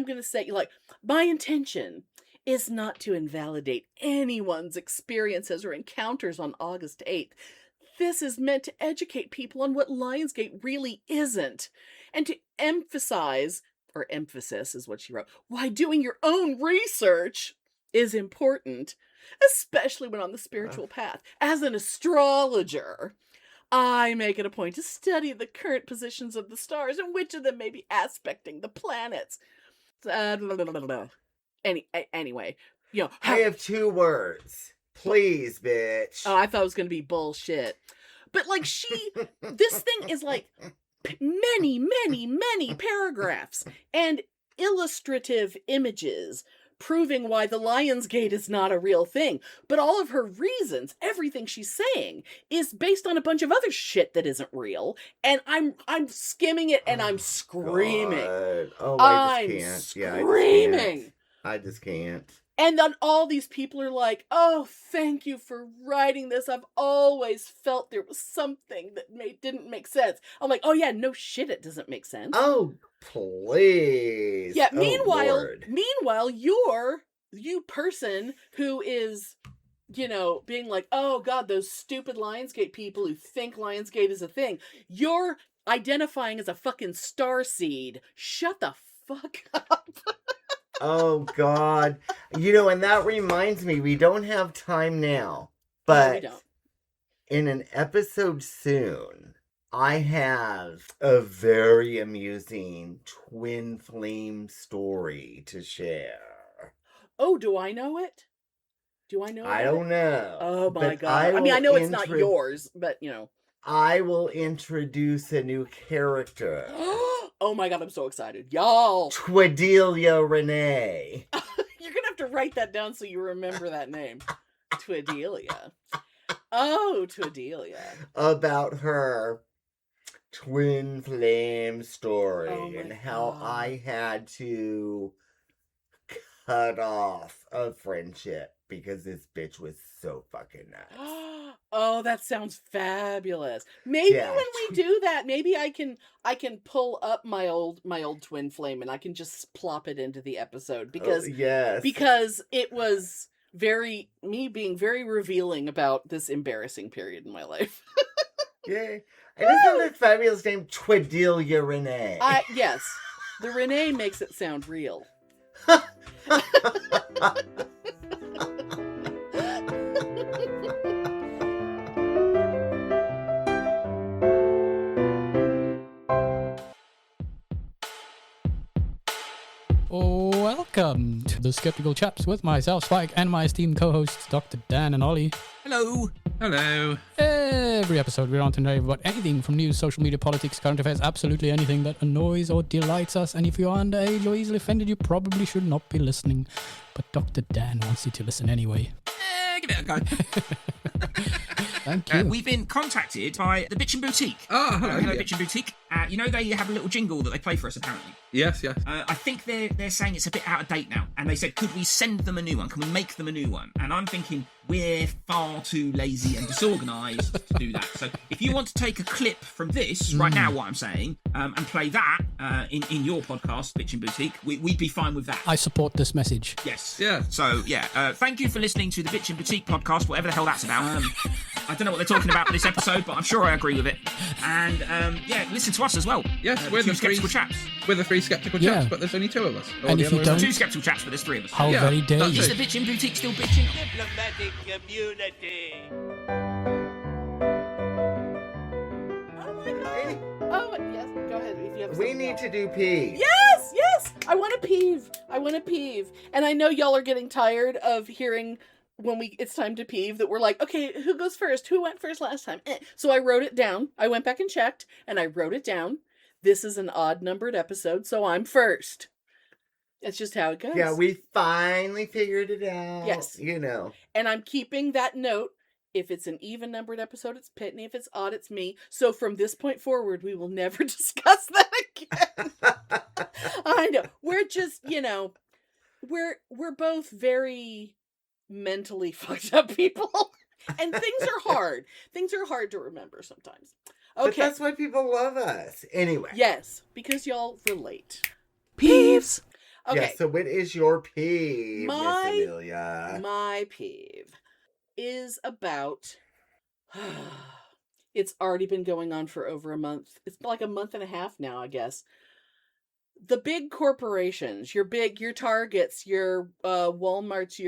going to say, like, my intention is not to invalidate anyone's experiences or encounters on August 8th. This is meant to educate people on what Lionsgate really isn't, and to emphasize, or emphasis is what she wrote, why doing your own research is important, especially when on the spiritual path. As an astrologer, I make it a point to study the current positions of the stars and which of them may be aspecting the planets. Anyway, you know, I have 2 words. Please, bitch. Oh, I thought it was going to be bullshit. But, like, this thing is, like, many, many, many paragraphs and illustrative images proving why the Lionsgate is not a real thing. But all of her reasons, everything she's saying, is based on a bunch of other shit that isn't real. And I'm skimming it and I'm screaming. God. Oh, I just can't. I'm screaming. I just can't. And then all these people are like, oh, thank you for writing this. I've always felt there was something that didn't make sense. I'm like, oh yeah, no shit, it doesn't make sense. Oh, please. Yeah, Oh, meanwhile, you person who is, you know, being like, oh God, those stupid Lionsgate people who think Lionsgate is a thing. You're identifying as a fucking starseed. Shut the fuck up. Oh, God. You know, and that reminds me, we don't have time now, No, but we don't. in an episode soon, I have a very amusing twin flame story to share. Oh, do I know it? Do I know I it? don't know. Oh my but God. I mean, I know it's not intro- yours, but you know. I will introduce a new character. Oh my God, I'm so excited. Y'all. Twadelia Renee. You're going to have to write that down so you remember that name. Twadelia. Oh, Twadelia. About her twin flame story Oh my and how God. I had to cut off a friendship because this bitch was so fucking nuts. Oh, that sounds fabulous. Maybe Yeah. when we do that, maybe I can pull up my old twin flame and I can just plop it into the episode because yes. it was me being very revealing about this embarrassing period in my life. Yay. And isn't that fabulous name Twadelia Renee? Yes. The Renee makes it sound real. Welcome to the Skeptical Chaps with myself, Spike, and my esteemed co-hosts, Dr. Dan and Ollie. Hello. Hello. Every episode we're on to rave about anything from news, social media, politics, current affairs, absolutely anything that annoys or delights us. And if you're underage or easily offended, you probably should not be listening. But Dr. Dan wants you to listen anyway. Give it a go. Thank you. We've been contacted by the Bitchin' Boutique. Oh, hello. Hello, Yeah. Bitchin' Boutique. You know they have a little jingle that they play for us, apparently. Yes, yes. I think they're saying it's a bit out of date now. And they said, could we send them a new one? Can we make them a new one? And I'm thinking, we're far too lazy and disorganised to do that. So if you want to take a clip from this, right now what I'm saying, and play that in your podcast, Bitchin' Boutique, we'd be fine with that. I support this message. Yes. Yeah. So, thank you for listening to the Bitchin' Boutique podcast, whatever the hell that's about. I don't know what they're talking about in this episode, but I'm sure I agree with it. And listen to us as well. Yes, we're the skeptical chaps. We're the three skeptical chaps, but there's only two of us. And if you don't, 2 skeptical chaps, but there's 3 of us. how very dare you? Is the bitching boutique still bitching? Diplomatic community. Oh, yes. Go ahead. If you have We something need else. to do peeves. Yes. I want a peeve. And I know y'all are getting tired of hearing when it's time to peeve that we're like, okay, who goes first? Who went first last time? So I wrote it down. I went back and checked, and I wrote it down. This is an odd numbered episode, so I'm first. That's just how it goes. Yeah, we finally figured it out. Yes. You know. And I'm keeping that note. If it's an even numbered episode, it's Pitney. If it's odd, it's me. So from this point forward, we will never discuss that again. I know. We're just, we're both very mentally fucked up people. And things are hard. Things are hard to remember sometimes. Okay. But that's why people love us. Anyway. Yes, because y'all relate. Peeves. Okay. Yeah, so what is your peeve, Miss My- Amelia? My peeve is about it's already been going on for over a month. It's like a month and a half now, I guess. The big corporations, your Targets, your Walmarts,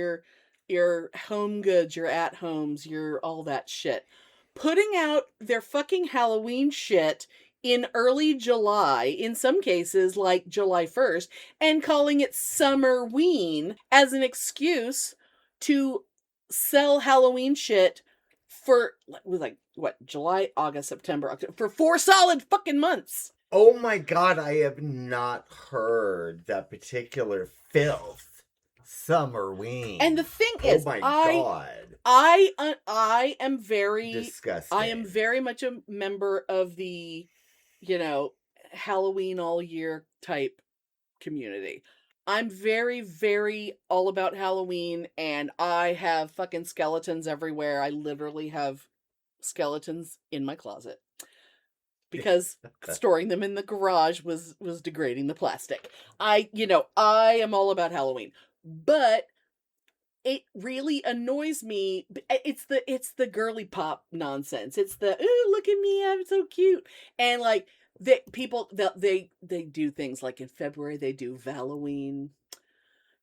your Home Goods, your At Homes, your all that shit, putting out their fucking Halloween shit in early July, in some cases like July 1st, and calling it Summerween as an excuse to sell Halloween shit for July, August, September, October, for 4 solid fucking months. Oh my god, I have not heard that particular filth. Summerween. And the thing is, oh my god. I am very Disgusting. I am very much a member of the, Halloween all year type community. I'm very, very all about Halloween, and I have fucking skeletons everywhere. I literally have skeletons in my closet because storing them in the garage was degrading the plastic. I am all about Halloween, but it really annoys me. It's the girly pop nonsense. It's the, ooh, look at me, I'm so cute. And like, they do things like in February, they do Halloween.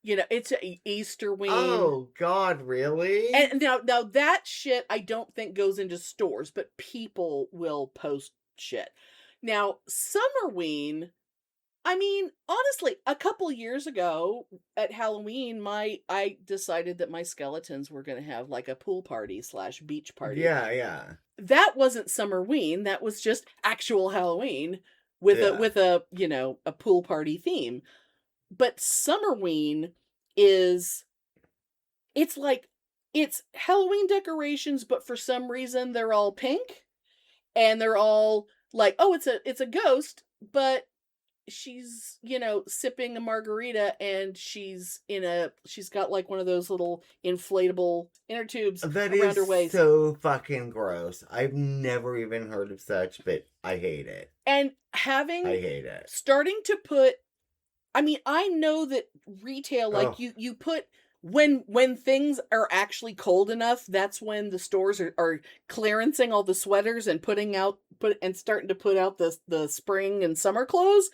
It's Easterween. Oh, God, really? And now that shit I don't think goes into stores, but people will post shit. Now, Summerween, I mean, honestly, a couple years ago at Halloween, I decided that my skeletons were going to have like a pool party / beach party. Yeah. That wasn't Summerween. That was just actual Halloween with a pool party theme. But Summerween it's Halloween decorations, but for some reason they're all pink, and they're all like, oh, it's a ghost, but she's sipping a margarita, and she's got like one of those little inflatable inner tubes that around her is waist. so fucking gross. I've never even heard of such, but I hate it. And I hate it. starting to put, I mean, I know that retail, like, you put, when things are actually cold enough, that's when the stores are clearancing all the sweaters and starting to put out the spring and summer clothes,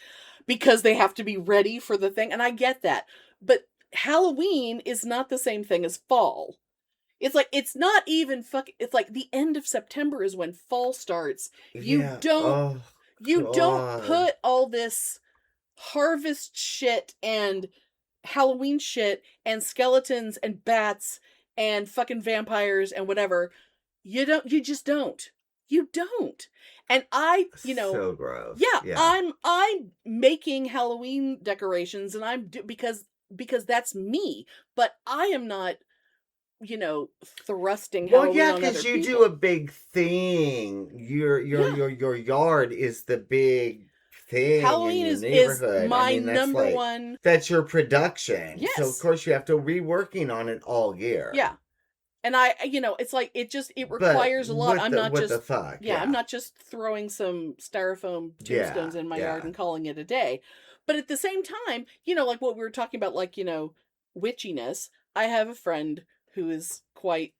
because they have to be ready for the thing. And I get that. But Halloween is not the same thing as fall. It's like, it's not even it's like the end of September is when fall starts. You don't put all this harvest shit and Halloween shit and skeletons and bats and fucking vampires and whatever. You just don't. And so gross. Yeah. I'm making Halloween decorations, and because that's me, but I am not, thrusting Halloween on other people. because you do a big thing. Your yard is the big thing. Halloween in your is neighborhood. my that's number one. That's your production. Yes. So of course you have to be working on it all year. Yeah. And it's like, it requires a lot. I'm not just throwing some styrofoam tombstones in my yard and calling it a day. But at the same time, like what we were talking about, like, witchiness. I have a friend who is quite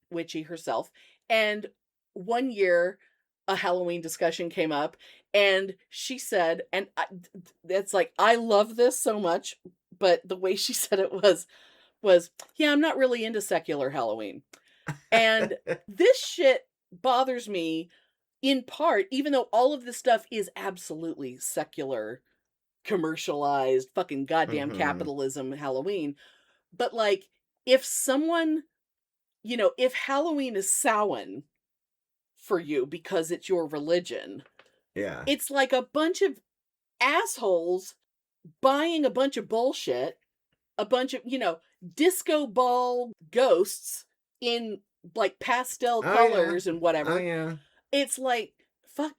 witchy herself, And one year, a Halloween discussion came up, and she said, and it's like, I love this so much, but the way she said it was, yeah, I'm not really into secular Halloween. And this shit bothers me in part, even though all of this stuff is absolutely secular, commercialized, fucking goddamn capitalism Halloween. But like, if someone, you know, if Halloween is Samhain for you because it's your religion, yeah, it's like a bunch of assholes buying a bunch of bullshit, a bunch of, you know, disco ball ghosts in like pastel colors and whatever. Oh, yeah. It's like,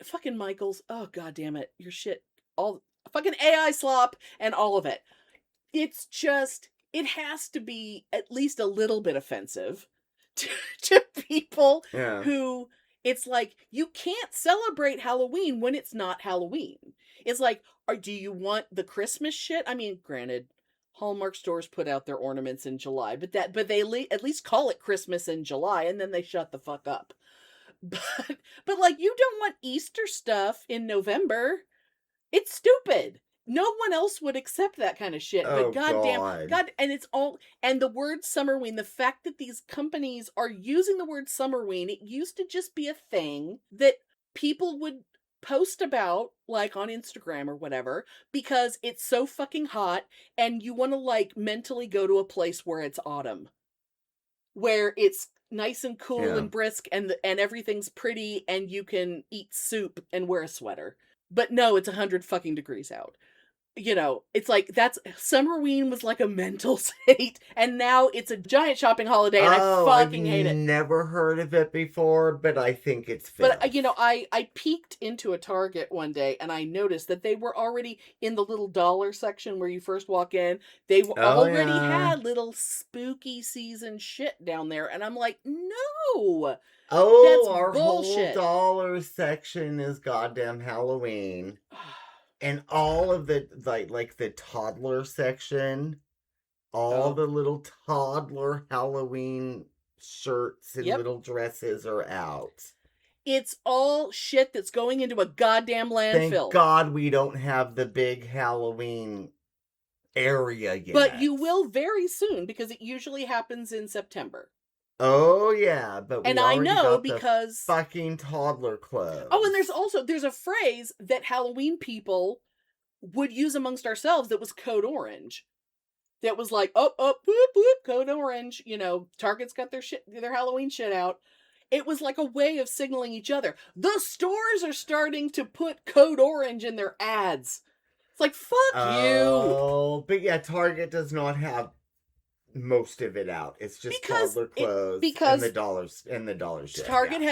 fucking Michaels. Oh, god damn it. Your shit. All fucking AI slop and all of it. It's just, it has to be at least a little bit offensive to people who, it's like, you can't celebrate Halloween when it's not Halloween. It's like, do you want the Christmas shit? I mean, granted, Hallmark stores put out their ornaments in July, but they at least call it Christmas in July, and then they shut the fuck up. But like, you don't want Easter stuff in November. It's stupid. No one else would accept that kind of shit. Oh, but God, and it's all, and the word Summerween, the fact that these companies are using the word Summerween, it used to just be a thing that people would post about, like on Instagram or whatever, because it's so fucking hot, and you want to like mentally go to a place where it's autumn, where it's nice and cool and brisk, and everything's pretty, and you can eat soup and wear a sweater. But no, it's 100 fucking degrees out. You know, it's like, that's, Summerween was like a mental state, and now it's a giant shopping holiday, and I fucking hate it. I've never heard of it before, but I think it's filth. But, you know, I peeked into a Target one day, and I noticed that they were already in the little dollar section where you first walk in. They already had little spooky season shit down there, and I'm like, no! Oh, that's our bullshit. whole dollar section is goddamn Halloween. And all of the, like the toddler section, all the little toddler Halloween shirts and little dresses are out. It's all shit that's going into a goddamn landfill. Thank God we don't have the big Halloween area yet. But you will very soon, because it usually happens in September. Oh yeah, but we I know got because the fucking toddler clothes. Oh, and there's a phrase that Halloween people would use amongst ourselves that was code orange. That was like, oh, whoop, whoop, code orange. You know, Target's got their Halloween shit out. It was like a way of signaling each other. The stores are starting to put code orange in their ads. It's like, fuck you. Oh, but yeah, Target does not have most of it out. It's just toddler clothes and the dollar shit. Target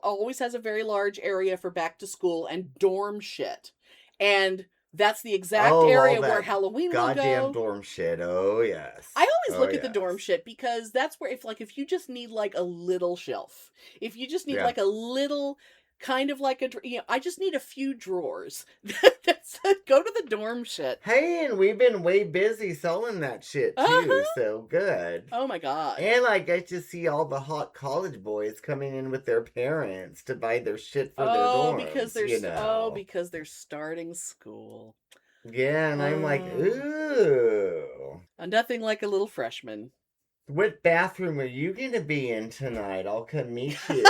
always has a very large area for back to school and dorm shit. And that's the exact area where Halloween will go. Goddamn dorm shit. Oh yes. I always look at the dorm shit, because that's where, if you just need like a little shelf, if you just need like a little, kind of like I just need a few drawers. Go to the dorm shit. Hey, and we've been way busy selling that shit too, so good. Oh my god. And I get to see all the hot college boys coming in with their parents to buy their shit for their dorms. Because they're starting school. Yeah, and I'm like, ooh. Nothing like a little freshman. What bathroom are you gonna be in tonight? I'll come meet you.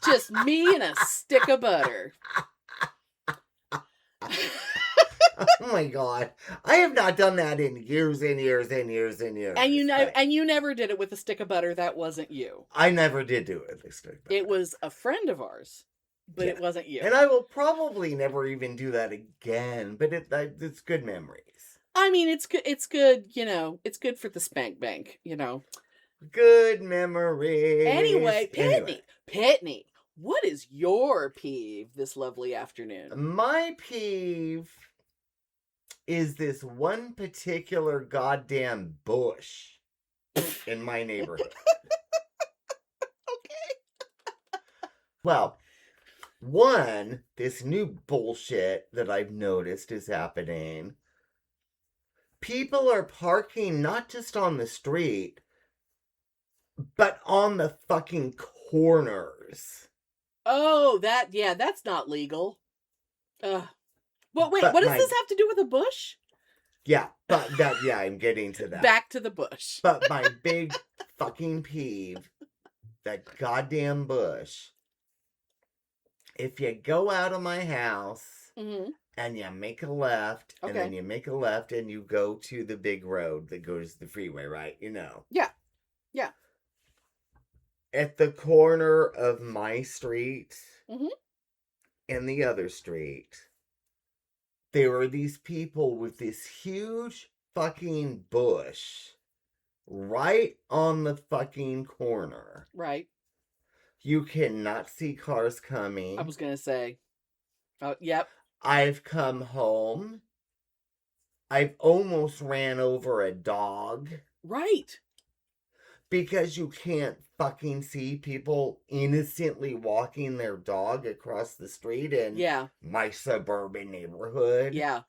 Just me and a stick of butter. Oh my god. I have not done that in years and years and years and years. And you never did it with a stick of butter. That wasn't you. I never did do it with a stick of butter. It was a friend of ours, but it wasn't you. And I will probably never even do that again, but it's good memories. I mean, it's good, you know, it's good for the spank bank, you know. Good memories. Anyway, Pitney, what is your peeve this lovely afternoon? My peeve is this one particular goddamn bush in my neighborhood. Okay. Well, one, this new bullshit that I've noticed is happening. People are parking not just on the street, But on the fucking corners. Oh, that's not legal. Well, wait, But what does this have to do with a bush? Yeah, I'm getting to that. Back to the bush. But my big fucking peeve, that goddamn bush. If you go out of my house and you make a left, and then you make a left and you go to the big road that goes to the freeway, right? You know. Yeah. At the corner of my street and the other street, there were these people with this huge fucking bush right on the fucking corner. Right. You cannot see cars coming. I was going to say. Oh, yep. I've come home. I've almost ran over a dog. Right. Because you can't fucking see people innocently walking their dog across the street in my suburban neighborhood. Yeah.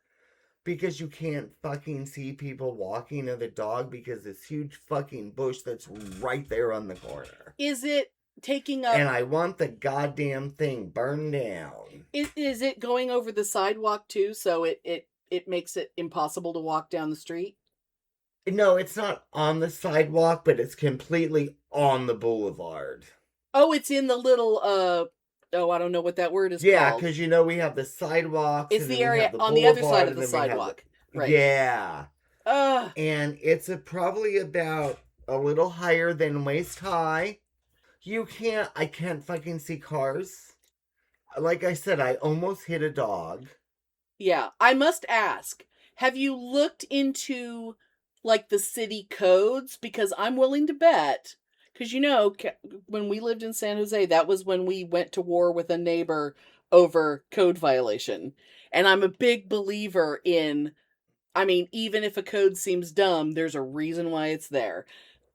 Because you can't fucking see people walking the dog because this huge fucking bush that's right there on the corner. Is it taking up... And I want the goddamn thing burned down. Is it going over the sidewalk too, so it makes it impossible to walk down the street? No, it's not on the sidewalk, but it's completely on the boulevard. Oh, it's in the little, I don't know what that word is called. Yeah, because we have the sidewalks. It's the area on the other side of the sidewalk. Right. Yeah. And it's probably about a little higher than waist high. I can't fucking see cars. Like I said, I almost hit a dog. Yeah, I must ask, have you looked into... like the city codes? Because I'm willing to bet, because when we lived in San Jose, that was when we went to war with a neighbor over code violation. And I'm a big believer in, even if a code seems dumb, there's a reason why it's there.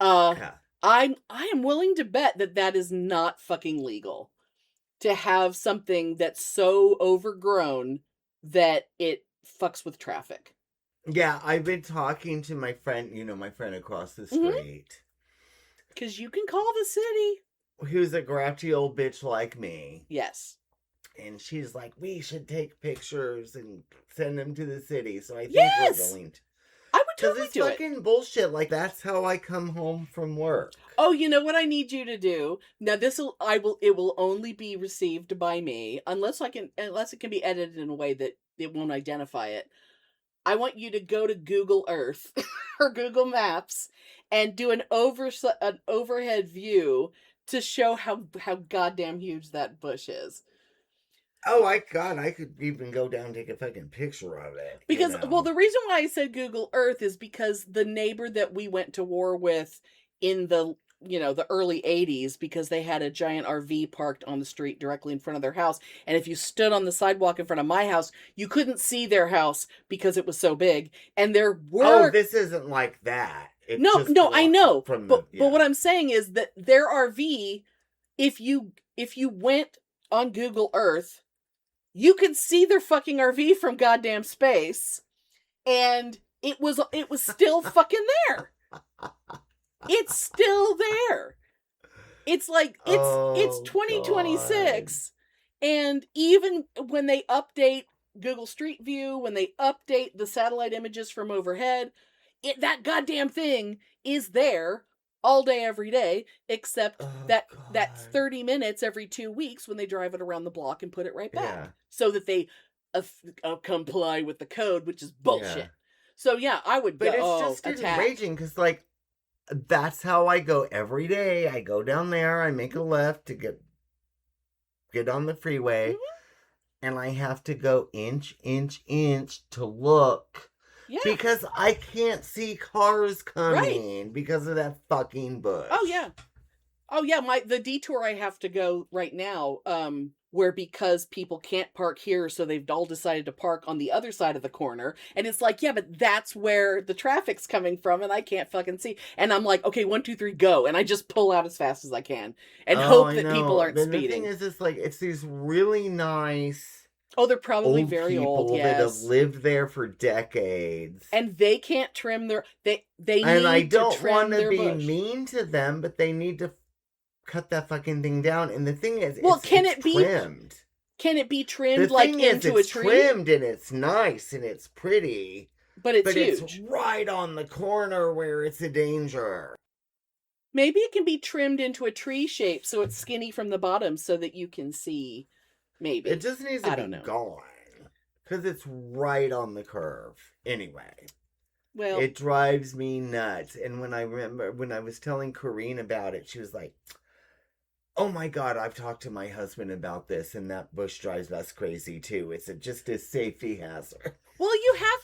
I am willing to bet that is not fucking legal to have something that's so overgrown that it fucks with traffic. Yeah, I've been talking to my friend, my friend across the street. Because you can call the city. Who's a grouchy old bitch like me. Yes. And she's like, we should take pictures and send them to the city. So I think we're going to. I would totally do it. It's fucking bullshit. Like, that's how I come home from work. Oh, you know what I need you to do? Now, it will only be received by me, unless it can be edited in a way that it won't identify it. I want you to go to Google Earth or Google Maps and do an overhead view to show how goddamn huge that bush is. Oh, I could even go down and take a fucking picture of it. Because, well, the reason why I said Google Earth is because the neighbor that we went to war with in the early 80s, because they had a giant RV parked on the street directly in front of their house. And if you stood on the sidewalk in front of my house, you couldn't see their house because it was so big. And there were... Oh, this isn't like that. No, I know. But what I'm saying is that their RV, if you went on Google Earth, you could see their fucking RV from goddamn space. And it was still fucking there. It's still there. It's like, it's 2026. God. And even when they update Google Street View, when they update the satellite images from overhead, that goddamn thing is there all day, every day, except that's 30 minutes every 2 weeks when they drive it around the block and put it right back. So that they comply with the code, which is bullshit. Yeah. So yeah, I would But it's just enraging, because like, that's how I go every day. I go down there, I make a left to get on the freeway, and I have to go inch to look. Yeah. Because I can't see cars coming because of that fucking bush. Oh yeah. The detour I have to go right now, where because people can't park here, so they've all decided to park on the other side of the corner. And it's like, yeah, but that's where the traffic's coming from, and I can't fucking see. And I'm like, okay, 1, 2, 3, go. And I just pull out as fast as I can and hope that people aren't speeding. The thing is, it's like, it's these really nice Oh, they're probably old very people old, that have yes. lived there for decades. And they can't trim their they And I need to don't trim want to their be bush. mean to them, but they need to cut that fucking thing down. And the thing is, Well, it's it be trimmed. Can it be trimmed The like thing is, into it's a tree? trimmed and it's nice and it's pretty. But it's huge. It's right on the corner where it's a danger. Maybe it can be trimmed into a tree shape so it's skinny from the bottom so that you can see. Maybe. It just needs to be gone. Because it's right on the curve. Anyway. Well, it drives me nuts. And when I was telling Corrine about it, she was like, oh my God, I've talked to my husband about this, and that bush drives us crazy too. It's just a safety hazard. Well,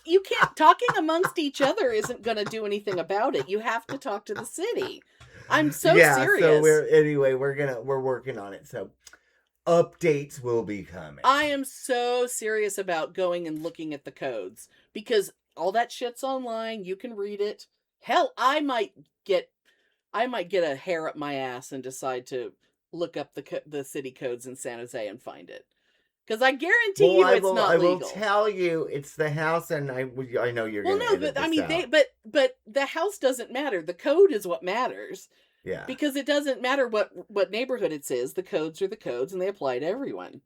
you can't, talking amongst each other isn't going to do anything about it. You have to talk to the city. I'm so serious. So we're working on it. So updates will be coming. I am so serious about going and looking at the codes because all that shit's online. You can read it. Hell, I might get a hair up my ass and decide to look up the city codes in San Jose and find it. Because I guarantee you it's not legal. I will tell you it's the house, and I know you're going to edit this out. but the house doesn't matter. The code is what matters. Yeah. Because it doesn't matter what neighborhood it is. The codes are the codes, and they apply to everyone.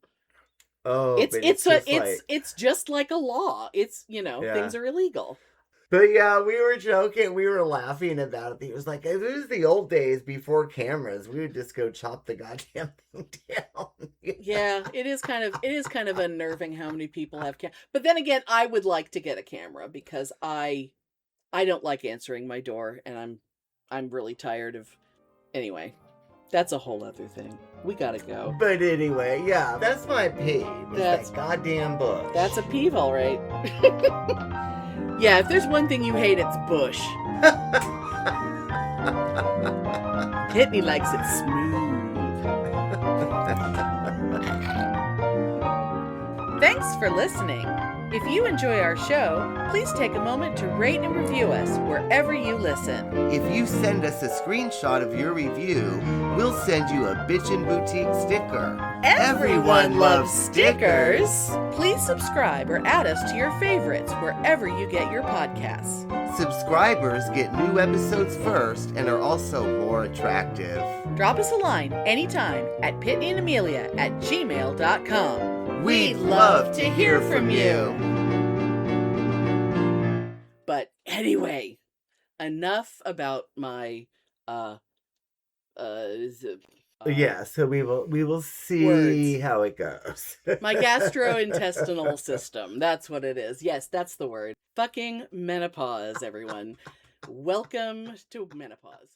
Oh, it's just like a law. It's things are illegal. But yeah, we were joking. We were laughing about it. It was like, if it was the old days before cameras, we would just go chop the goddamn thing down. Yeah, it is kind of unnerving how many people have cameras. But then again, I would like to get a camera because I don't like answering my door, and I'm really tired of. Anyway, that's a whole other thing. We gotta go. But anyway, yeah, that's my peeve. That goddamn bush. That's a peeve, all right. Yeah, if there's one thing you hate, it's bush. Pitney likes it smooth. Thanks for listening. If you enjoy our show, please take a moment to rate and review us wherever you listen. If you send us a screenshot of your review, we'll send you a Bitchin' Boutique sticker. Everyone loves stickers. Please subscribe or add us to your favorites wherever you get your podcasts. Subscribers get new episodes first and are also more attractive. Drop us a line anytime at PitneyAndAmelia@gmail.com. We'd love to hear from you. But anyway, enough about my yeah, so we will see words. How it goes. My gastrointestinal system. That's what it is. Yes, that's the word. Fucking menopause, everyone. Welcome to menopause.